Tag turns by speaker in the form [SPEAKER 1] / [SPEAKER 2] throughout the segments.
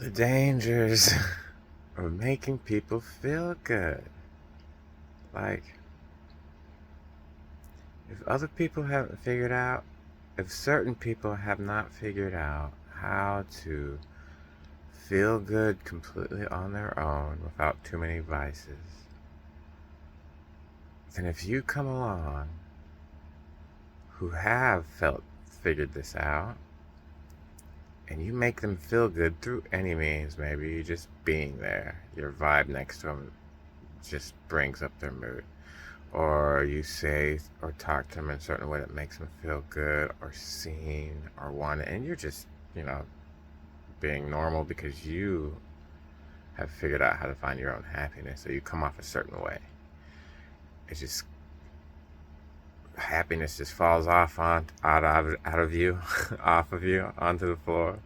[SPEAKER 1] The dangers of making people feel good. Like, if other people haven't figured out, if certain people have not figured out how to feel good completely on their own without too many vices, then if you come along who have figured this out, and you make them feel good through any means, maybe you just being there, your vibe next to them just brings up their mood, or you say or talk to them in a certain way that makes them feel good or seen or wanted, and you're just, you know, being normal because you have figured out how to find your own happiness, so you come off a certain way. It's just happiness just falls off out of you, off of you onto the floor,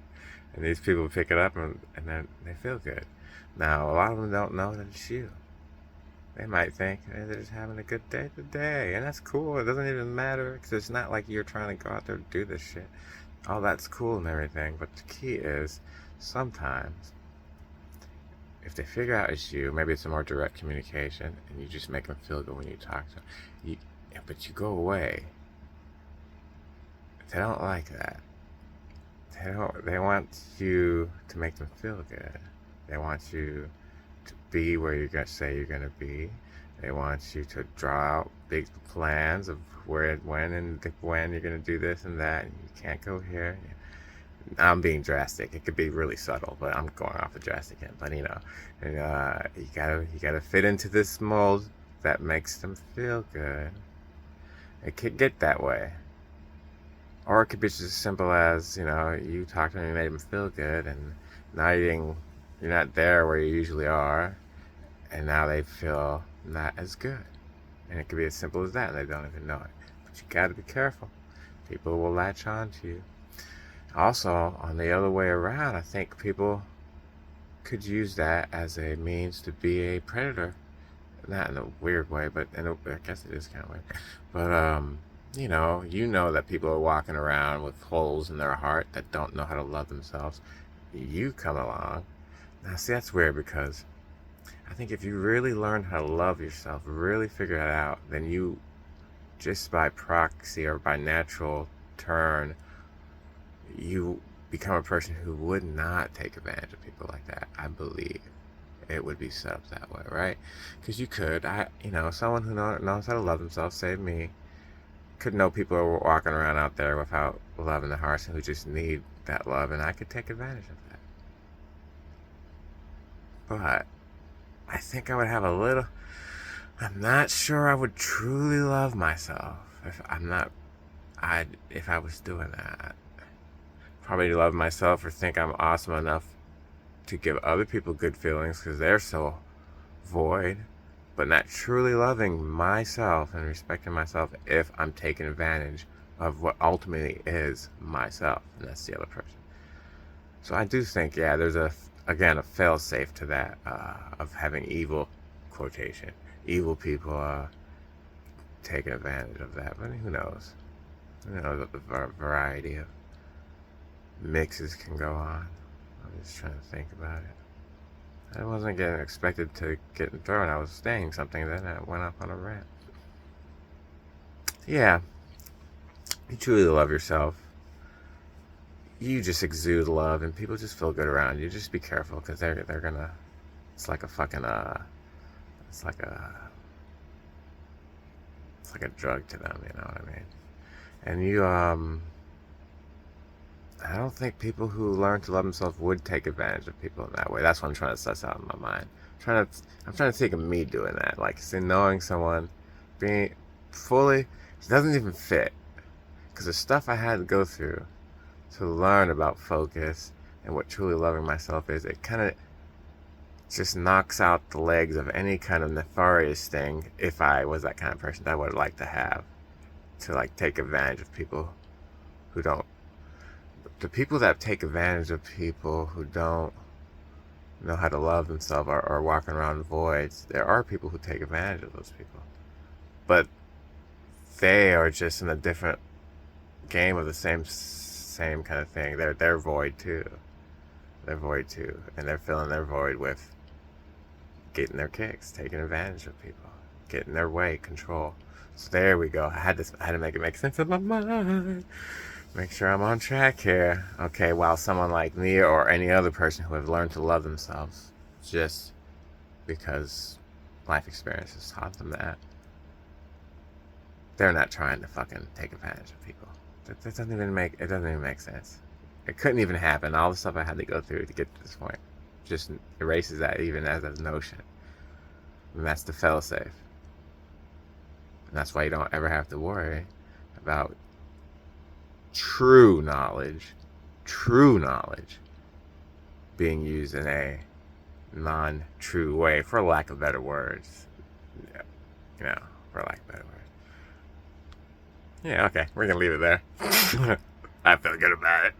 [SPEAKER 1] and these people pick it up and then they feel good. Now a lot of them don't know that it's you. They might think, hey, they're just having a good day today, and that's cool. It doesn't even matter because it's not like you're trying to go out there to do this shit. All that's cool and everything, but the key is sometimes if they figure out it's you, maybe it's a more direct communication, and you just make them feel good when you talk to them. But you go away. They don't like that. They don't. They want you to make them feel good. They want you to be where you're gonna say you're gonna be. They want you to draw out big plans of where, when you're gonna do this and that. And you can't go here. I'm being drastic. It could be really subtle, but I'm going off the drastic end. But you know, and, you gotta fit into this mold that makes them feel good. It could get that way, or it could be just as simple as, you know, you talk to them and made them feel good, and now you're not there where you usually are, and now they feel not as good. And it could be as simple as that, and they don't even know it. But you gotta be careful. People will latch on to you. Also, on the other way around, I think people could use that as a means to be a predator. Not in a weird way, but I guess it is kind of weird. But you know that people are walking around with holes in their heart that don't know how to love themselves. You come along. Now, see, that's weird because I think if you really learn how to love yourself, really figure it out, then you, just by proxy or by natural turn, you become a person who would not take advantage of people like that, I believe. It would be set up that way, right? Because you could, someone who knows how to love themselves, say me, could know people are walking around out there without love in their hearts and who just need that love, and I could take advantage of that. But I think I would have a little. I'm not sure I would truly love myself if I was doing that. Probably love myself or think I'm awesome enough to give other people good feelings because they're so void, but not truly loving myself and respecting myself if I'm taking advantage of what ultimately is myself, and that's the other person. So I do think, yeah, there's a fail-safe to that, of having evil, quotation, evil people taking advantage of that. But who knows? Who knows what the variety of mixes can go on. I'm just trying to think about it. I wasn't getting expected to get thrown. I was saying something, then I went off on a rant. Yeah, you truly love yourself. You just exude love, and people just feel good around you. Just be careful, because they're gonna. It's like a fucking It's like a. It's like a drug to them. You know what I mean? And I don't think people who learn to love themselves would take advantage of people in that way. That's what I'm trying to suss out in my mind. I'm trying to think of me doing that. Like, knowing someone, being fully, it doesn't even fit. Because the stuff I had to go through to learn about focus and what truly loving myself is, it kind of just knocks out the legs of any kind of nefarious thing, if I was that kind of person that I would like to have. To, like, take advantage of people who don't. The people that take advantage of people who don't know how to love themselves or walking around voids, there are people who take advantage of those people. But they are just in a different game of the same kind of thing. They're void too. their void too, and they're filling their void with getting their kicks, taking advantage of people, getting their way, control. So there we go. I had to make it make sense in my mind. Make sure I'm on track here. Okay, while someone like me or any other person who have learned to love themselves just because life experiences taught them that, they're not trying to fucking take advantage of people. That doesn't even make sense. It couldn't even happen. All the stuff I had to go through to get to this point just erases that even as a notion. And that's the failsafe. And that's why you don't ever have to worry about true knowledge being used in a non-true way, for lack of better words. Yeah, for lack of better words. Yeah, okay, we're gonna leave it there. I feel good about it.